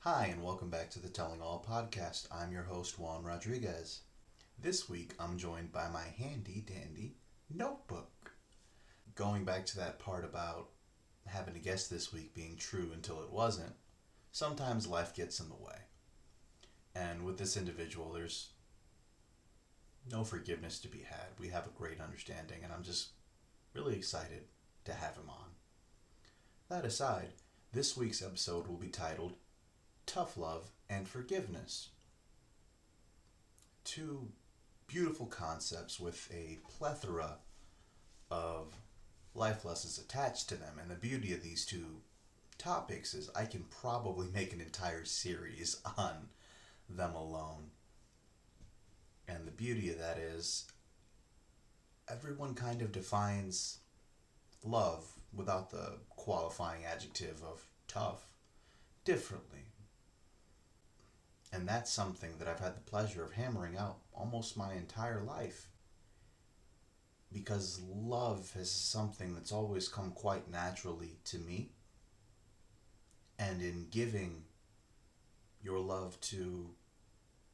Hi, and welcome back to the Telling All podcast. I'm your host, Juan Rodriguez. This week, I'm joined by my handy dandy notebook. Going back to that part about having a guess this week being true until it wasn't, sometimes life gets in the way. And with this individual, there's no forgiveness to be had. We have a great understanding, and I'm just really excited to have him on. That aside, this week's episode will be titled Tough Love and Forgiveness. Two beautiful concepts with a plethora of life lessons attached to them. And the beauty of these two topics is I can probably make an entire series on them alone. And the beauty of that is everyone kind of defines love without the qualifying adjective of tough differently. And that's something that I've had the pleasure of hammering out almost my entire life. Because love is something that's always come quite naturally to me. And in giving your love to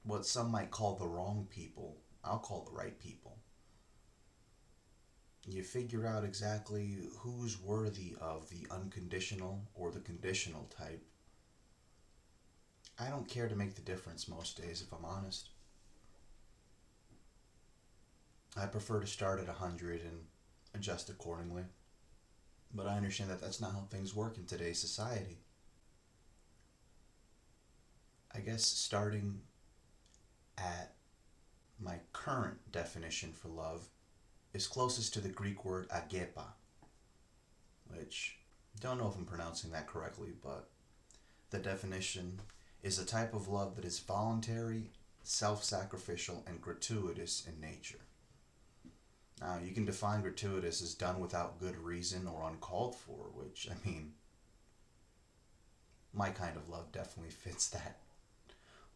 what some might call the wrong people, I'll call the right people. You figure out exactly who's worthy of the unconditional or the conditional type. I don't care to make the difference most days, if I'm honest. I prefer to start at 100 and adjust accordingly. But I understand that that's not how things work in today's society. I guess starting at my current definition for love is closest to the Greek word agape, which don't know if I'm pronouncing that correctly, but the definition is a type of love that is voluntary, self-sacrificial, and gratuitous in nature. Now, you can define gratuitous as done without good reason or uncalled for, which, I mean, my kind of love definitely fits that.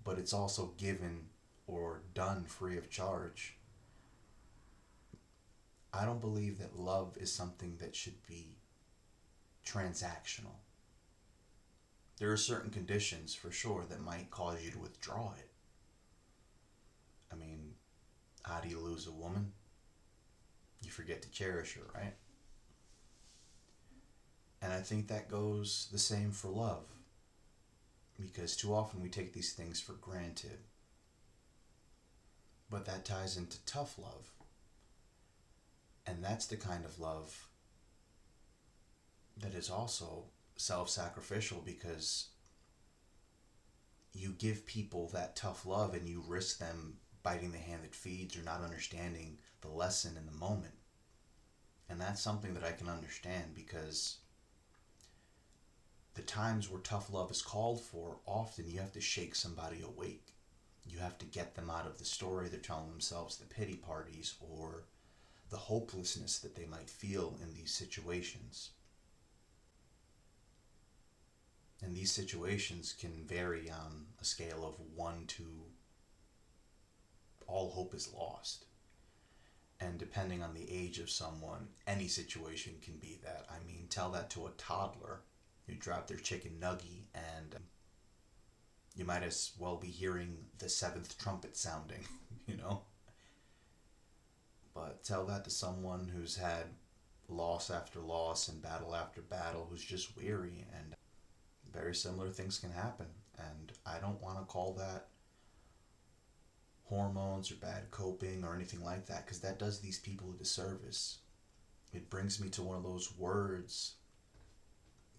But it's also given or done free of charge. I don't believe that love is something that should be transactional. There are certain conditions, for sure, that might cause you to withdraw it. I mean, how do you lose a woman? You forget to cherish her, right? And I think that goes the same for love. Because too often we take these things for granted. But that ties into tough love. And that's the kind of love that is also self-sacrificial, because you give people that tough love and you risk them biting the hand that feeds or not understanding the lesson in the moment. And that's something that I can understand, because the times where tough love is called for, often you have to shake somebody awake. You have to get them out of the story they're telling themselves, the pity parties, or the hopelessness that they might feel in these situations. And these situations can vary on a scale of 1 to all hope is lost. And depending on the age of someone, any situation can be that. I mean, tell that to a toddler who dropped their chicken nugget, and you might as well be hearing the seventh trumpet sounding, you know? But tell that to someone who's had loss after loss and battle after battle, who's just weary, and very similar things can happen. And I don't want to call that hormones or bad coping or anything like that, because that does these people a disservice. It brings me to one of those words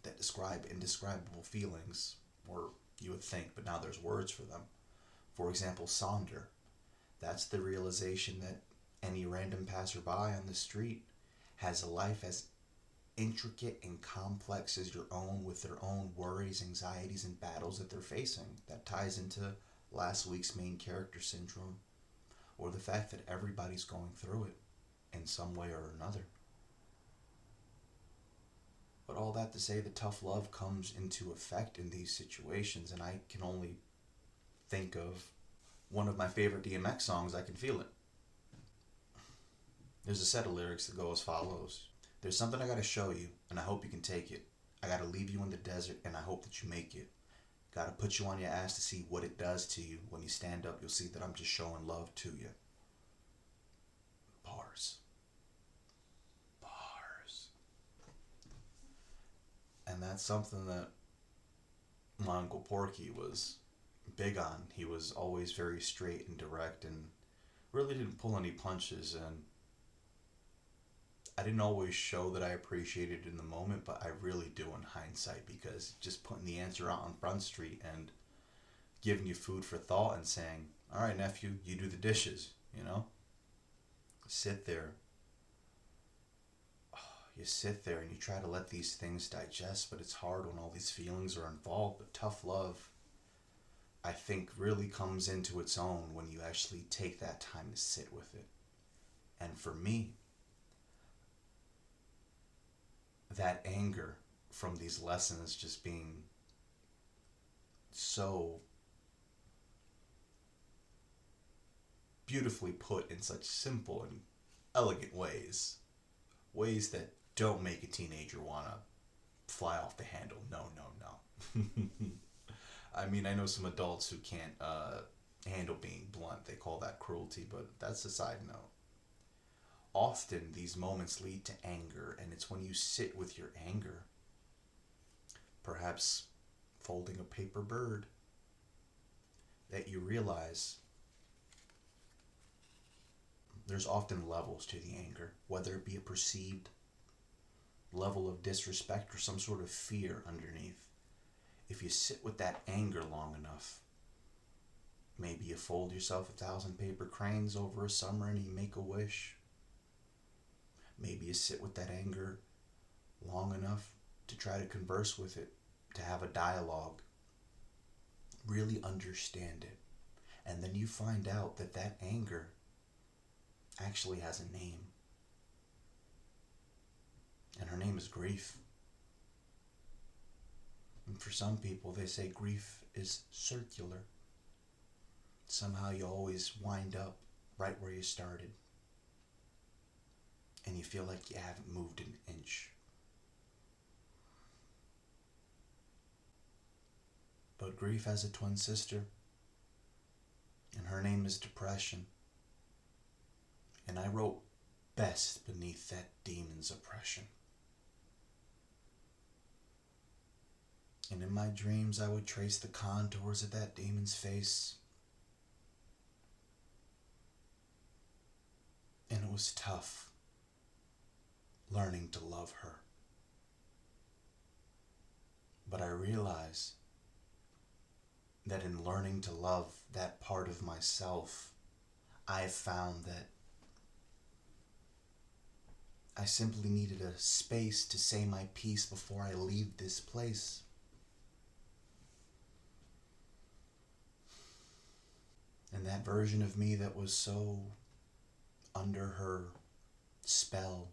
that describe indescribable feelings, or you would think, but now there's words for them. For example, sonder. That's the realization that any random passerby on the street has a life as intricate and complex as your own, with their own worries, anxieties, and battles that they're facing. That ties into last week's main character syndrome, or the fact that everybody's going through it in some way or another. But all that to say, the tough love comes into effect in these situations, and I can only think of one of my favorite DMX songs, I Can Feel It. There's a set of lyrics that go as follows. There's something I gotta show you, and I hope you can take it. I gotta leave you in the desert, and I hope that you make it. Gotta put you on your ass to see what it does to you. When you stand up, you'll see that I'm just showing love to you. Bars. Bars. And that's something that my Uncle Porky was big on. He was always very straight and direct and really didn't pull any punches. And I didn't always show that I appreciated it in the moment, but I really do in hindsight, because just putting the answer out on Front Street and giving you food for thought and saying, all right, nephew, you do the dishes, you know? Sit there. You sit there and you try to let these things digest, but it's hard when all these feelings are involved. But tough love, I think, really comes into its own when you actually take that time to sit with it. And for me, that anger from these lessons just being so beautifully put in such simple and elegant ways that don't make a teenager want to fly off the handle. No, no, no. I mean, I know some adults who can't handle being blunt. They call that cruelty, but that's a side note. Often these moments lead to anger, and it's when you sit with your anger, perhaps folding a paper bird, that you realize there's often levels to the anger, whether it be a perceived level of disrespect or some sort of fear underneath. If you sit with that anger long enough, maybe you fold yourself 1,000 paper cranes over a summer and you make a wish. Maybe you sit with that anger long enough to try to converse with it, to have a dialogue, really understand it. And then you find out that that anger actually has a name. And her name is grief. And for some people, they say grief is circular. Somehow you always wind up right where you started. And you feel like you haven't moved an inch. But grief has a twin sister. And her name is depression. And I wrote best beneath that demon's oppression. And in my dreams I would trace the contours of that demon's face. And it was tough learning to love her. But I realize that in learning to love that part of myself, I found that I simply needed a space to say my piece before I leave this place. And that version of me that was so under her spell,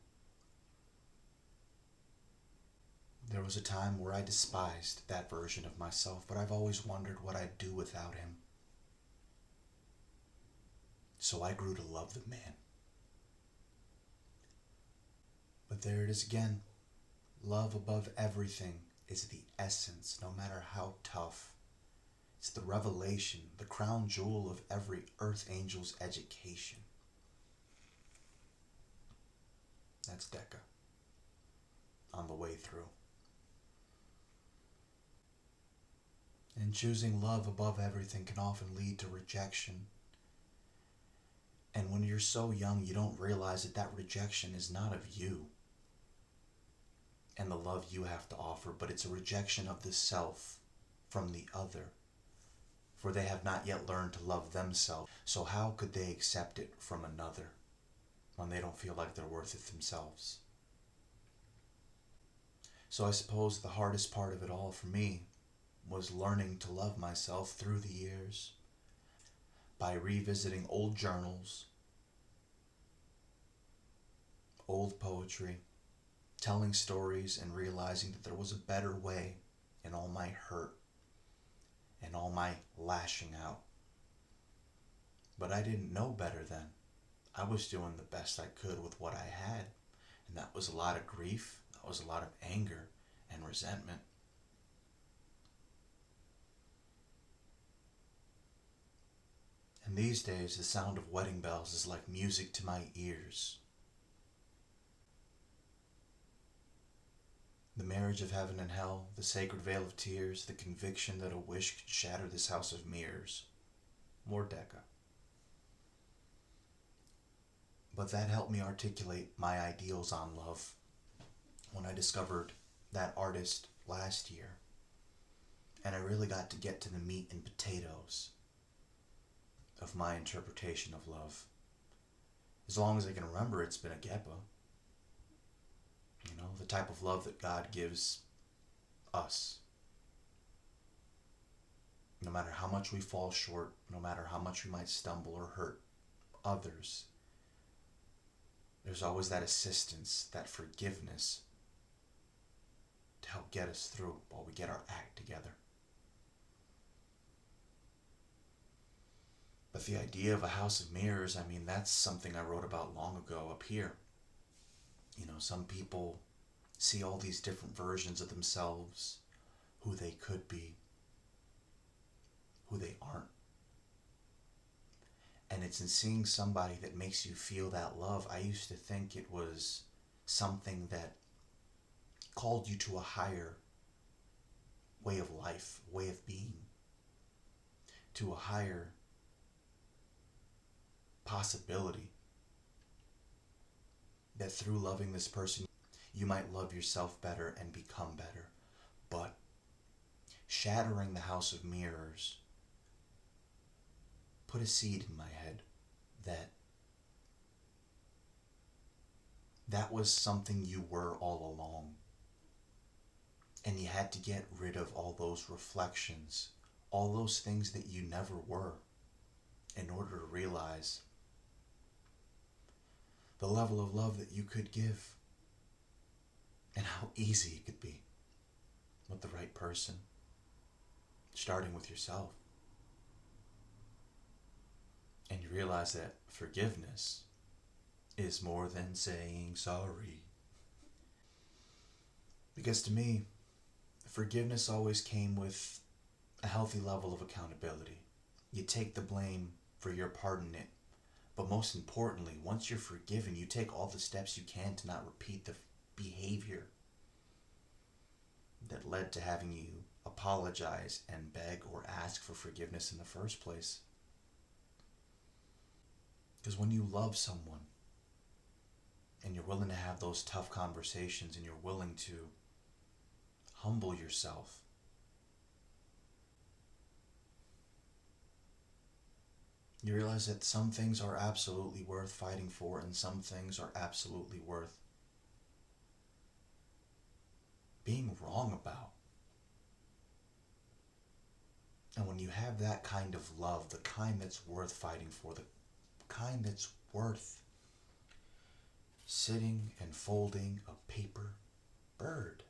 there was a time where I despised that version of myself, but I've always wondered what I'd do without him. So I grew to love the man. But there it is again. Love above everything is the essence, no matter how tough. It's the revelation, the crown jewel of every earth angel's education. That's Decca. On the way through. And choosing love above everything can often lead to rejection. And when you're so young, you don't realize that that rejection is not of you and the love you have to offer, but it's a rejection of the self from the other. For they have not yet learned to love themselves. So how could they accept it from another when they don't feel like they're worth it themselves? So I suppose the hardest part of it all for me was learning to love myself through the years by revisiting old journals, old poetry, telling stories, and realizing that there was a better way in all my hurt and all my lashing out. But I didn't know better then. I was doing the best I could with what I had, and that was a lot of grief, that was a lot of anger and resentment. And these days, the sound of wedding bells is like music to my ears. The marriage of heaven and hell, the sacred veil of tears, the conviction that a wish could shatter this house of mirrors. More Decca. But that helped me articulate my ideals on love when I discovered that artist last year. And I really got to get to the meat and potatoes of my interpretation of love. As long as I can remember, it's been a Gepa. You know, the type of love that God gives us. No matter how much we fall short, no matter how much we might stumble or hurt others, there's always that assistance, that forgiveness to help get us through while we get our act together. But the idea of a house of mirrors, I mean, that's something I wrote about long ago up here. You know, some people see all these different versions of themselves, who they could be, who they aren't. And it's in seeing somebody that makes you feel that love. I used to think it was something that called you to a higher way of life, way of being, to a higher possibility. That through loving this person, you might love yourself better and become better. But shattering the house of mirrors put a seed in my head that was something you were all along. And you had to get rid of all those reflections, all those things that you never were, in order to realize the level of love that you could give and how easy it could be with the right person, starting with yourself. And you realize that forgiveness is more than saying sorry. Because to me, forgiveness always came with a healthy level of accountability. You take the blame for your part in it. But most importantly, once you're forgiven, you take all the steps you can to not repeat the behavior that led to having you apologize and beg or ask for forgiveness in the first place. Because when you love someone and you're willing to have those tough conversations and you're willing to humble yourself, you realize that some things are absolutely worth fighting for and some things are absolutely worth being wrong about. And when you have that kind of love, the kind that's worth fighting for, the kind that's worth sitting and folding a paper bird,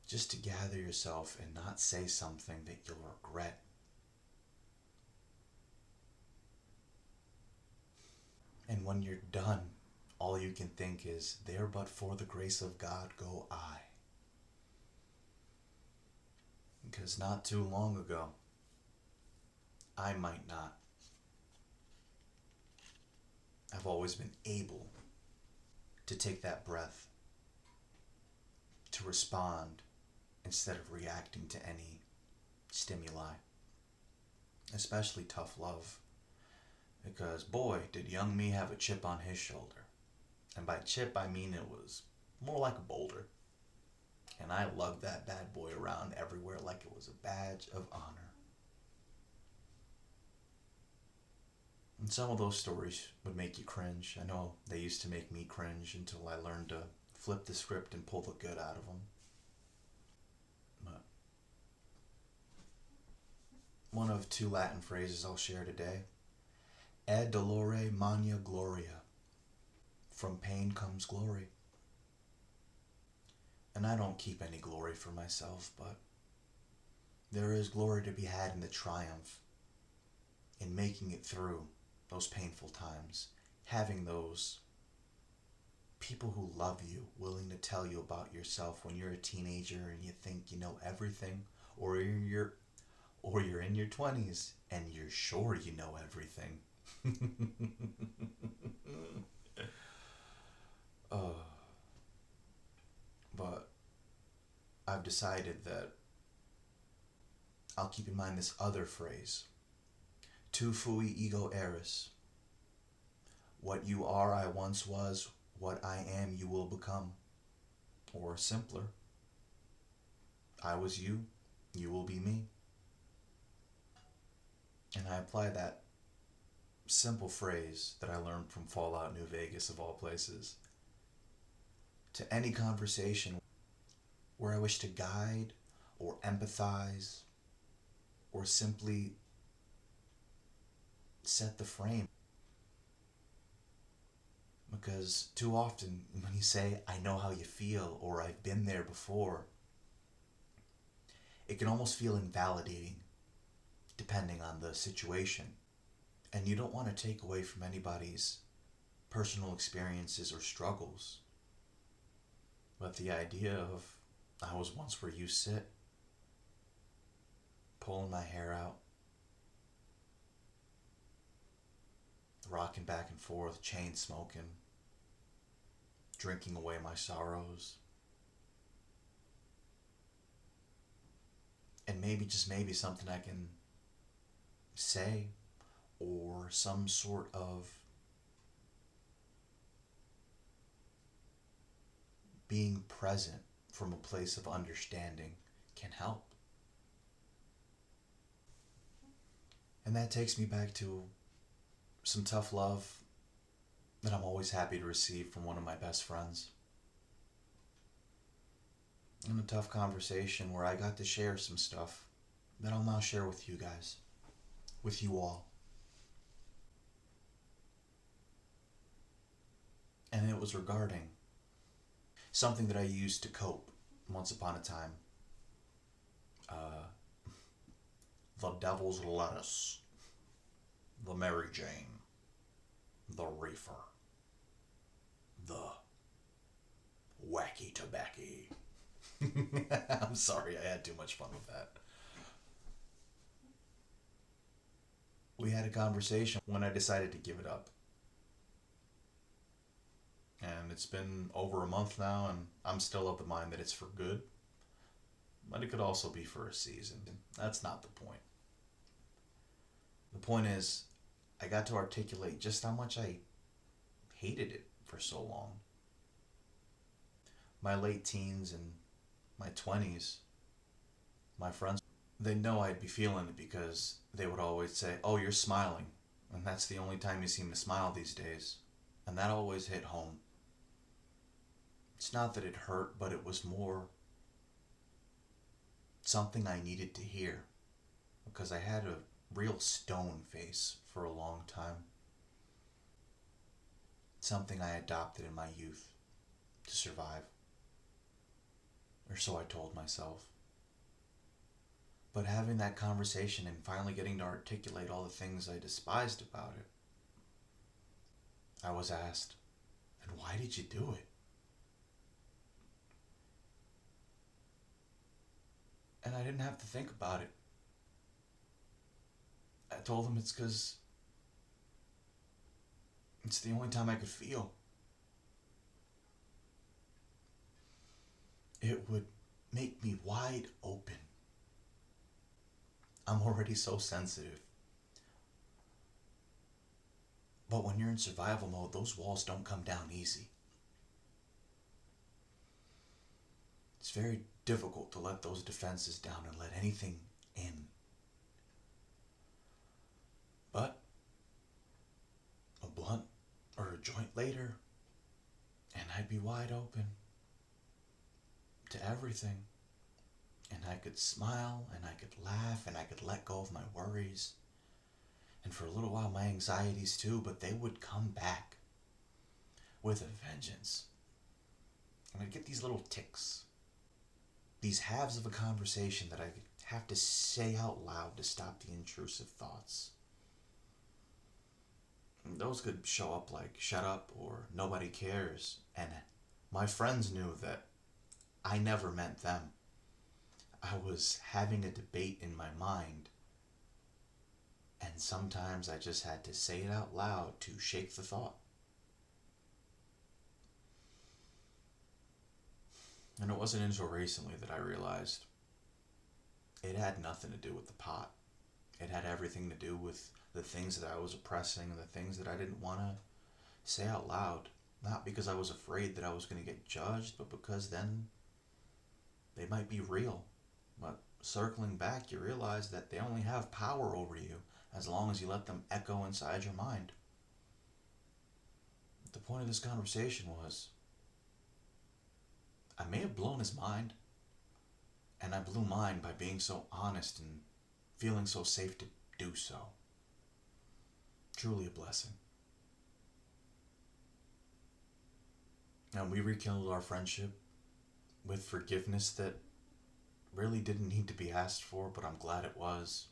just to gather yourself and not say something that you'll regret. And when you're done, all you can think is, there but for the grace of God go I. Because not too long ago, I might not have always been able to take that breath, to respond instead of reacting to any stimuli, especially tough love. Because boy, did young me have a chip on his shoulder. And by chip, I mean it was more like a boulder. And I lugged that bad boy around everywhere like it was a badge of honor. And some of those stories would make you cringe. I know they used to make me cringe until I learned to flip the script and pull the good out of them. But one of two Latin phrases I'll share today. E dolore magna gloria. From pain comes glory. And I don't keep any glory for myself, but there is glory to be had in the triumph, in making it through those painful times, having those people who love you, willing to tell you about yourself when you're a teenager and you think you know everything, or Or you're in your 20s and you're sure you know everything. uh, but I've decided that I'll keep in mind this other phrase: Tu fui ego eris. What you are, I once was. What I am, you will become. Or simpler, I was you, you will be me. And I apply that simple phrase that I learned from Fallout New Vegas, of all places, to any conversation where I wish to guide or empathize or simply set the frame. Because too often, when you say, I know how you feel, or I've been there before, it can almost feel invalidating depending on the situation. And you don't want to take away from anybody's personal experiences or struggles. But the idea of, I was once where you sit, pulling my hair out, rocking back and forth, chain smoking, drinking away my sorrows. And maybe, just maybe, something I can say, or some sort of being present from a place of understanding can help. And that takes me back to some tough love that I'm always happy to receive from one of my best friends. And a tough conversation where I got to share some stuff that I'll now share with you guys, with you all. And it was regarding something that I used to cope once upon a time. Uh, the devil's lettuce, the Mary Jane, the reefer, the wacky tobacco. I'm sorry, I had too much fun with that. We had a conversation when I decided to give it up. And it's been over a month now, and I'm still of the mind that it's for good. But it could also be for a season. That's not the point. The point is, I got to articulate just how much I hated it for so long. My late teens and my 20s, my friends, they know I'd be feeling it because they would always say, oh, you're smiling. And that's the only time you seem to smile these days. And that always hit home. It's not that it hurt, but it was more something I needed to hear. Because I had a real stone face for a long time. Something I adopted in my youth to survive. Or so I told myself. But having that conversation and finally getting to articulate all the things I despised about it, I was asked, and why did you do it? And I didn't have to think about it. I told them it's because it's the only time I could feel. It would make me wide open. I'm already so sensitive. But when you're in survival mode, those walls don't come down easy. It's very difficult to let those defenses down and let anything in. But a blunt or a joint later, and I'd be wide open to everything. And I could smile, and I could laugh, and I could let go of my worries. And for a little while, my anxieties too, but they would come back with a vengeance. And I'd get these little tics, these halves of a conversation that I have to say out loud to stop the intrusive thoughts. And those could show up like shut up or nobody cares. And my friends knew that I never meant them. I was having a debate in my mind, and sometimes I just had to say it out loud to shake the thought. And it wasn't until recently that I realized it had nothing to do with the pot. It had everything to do with the things that I was oppressing and the things that I didn't want to say out loud. Not because I was afraid that I was going to get judged, but because then they might be real. But circling back, you realize that they only have power over you as long as you let them echo inside your mind. The point of this conversation was I may have blown his mind, and I blew mine by being so honest and feeling so safe to do so. Truly a blessing. And we rekindled our friendship with forgiveness that really didn't need to be asked for, but I'm glad it was.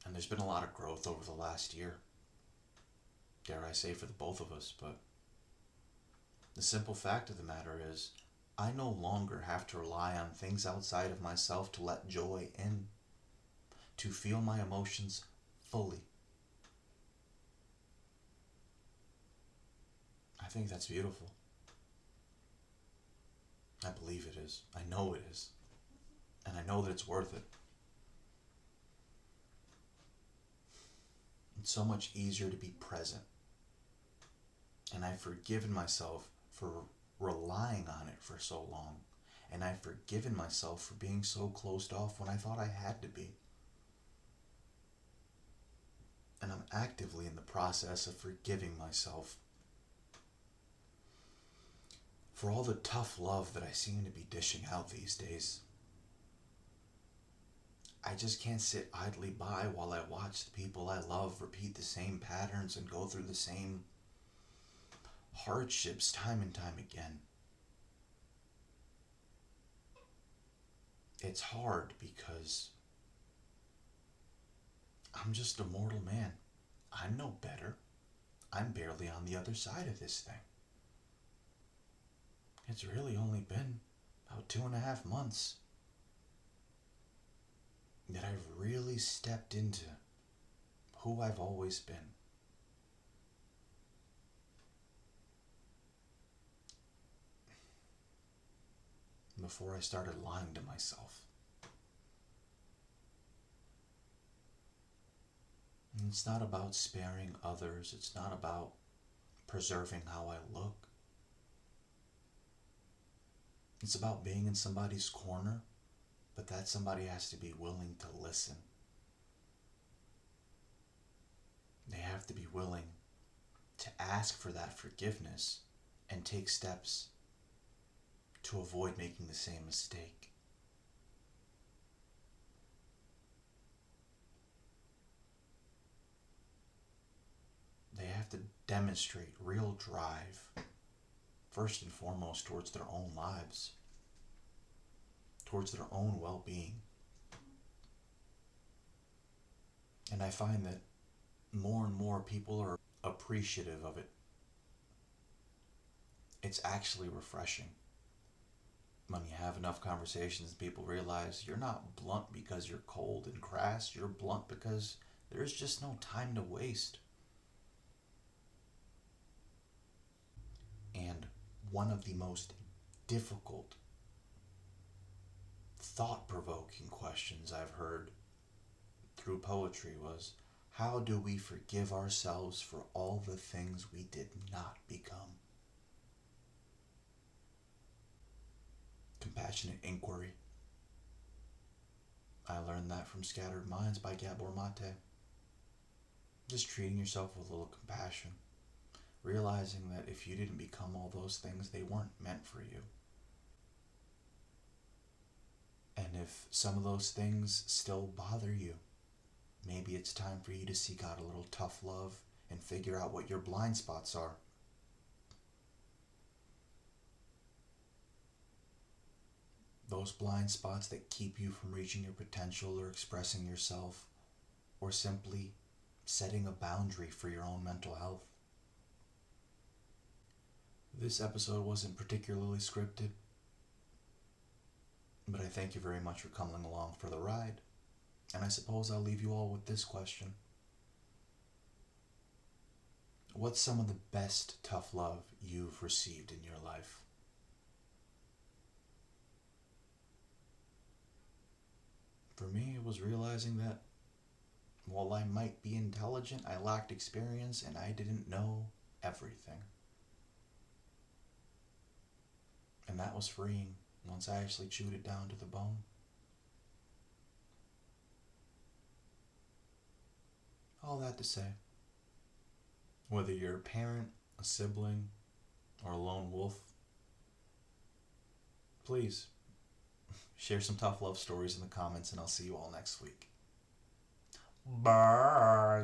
And there's been a lot of growth over the last year. Dare I say for the both of us, but the simple fact of the matter is, I no longer have to rely on things outside of myself to let joy in, to feel my emotions fully. I think that's beautiful. I believe it is. I know it is. And I know that it's worth it. It's so much easier to be present. And I've forgiven myself for relying on it for so long. And I've forgiven myself for being so closed off when I thought I had to be. And I'm actively in the process of forgiving myself for all the tough love that I seem to be dishing out these days. I just can't sit idly by while I watch the people I love repeat the same patterns and go through the same hardships time and time again. It's hard because I'm just a mortal man. I'm no better. I'm barely on the other side of this thing. It's really only been about 2.5 months that I've really stepped into who I've always been. Before I started lying to myself. And it's not about sparing others. It's not about preserving how I look. It's about being in somebody's corner, but that somebody has to be willing to listen. They have to be willing to ask for that forgiveness and take steps to avoid making the same mistake. They have to demonstrate real drive, first and foremost towards their own lives, towards their own well-being. And I find that more and more people are appreciative of it. It's actually refreshing when you have enough conversations and people realize you're not blunt because you're cold and crass, you're blunt because there's just no time to waste. And one of the most difficult, thought-provoking questions I've heard through poetry was, how do we forgive ourselves for all the things we did not become? Compassionate inquiry. I learned that from Scattered Minds by Gabor Mate. Just treating yourself with a little compassion. Realizing that if you didn't become all those things, they weren't meant for you. And if some of those things still bother you, maybe it's time for you to seek out a little tough love and figure out what your blind spots are. Those blind spots that keep you from reaching your potential or expressing yourself, or simply setting a boundary for your own mental health. This episode wasn't particularly scripted. But I thank you very much for coming along for the ride. And I suppose I'll leave you all with this question. What's some of the best tough love you've received in your life? For me, it was realizing that while I might be intelligent, I lacked experience and I didn't know everything. And that was freeing once I actually chewed it down to the bone. All that to say, whether you're a parent, a sibling, or a lone wolf, please share some tough love stories in the comments and I'll see you all next week. Bye.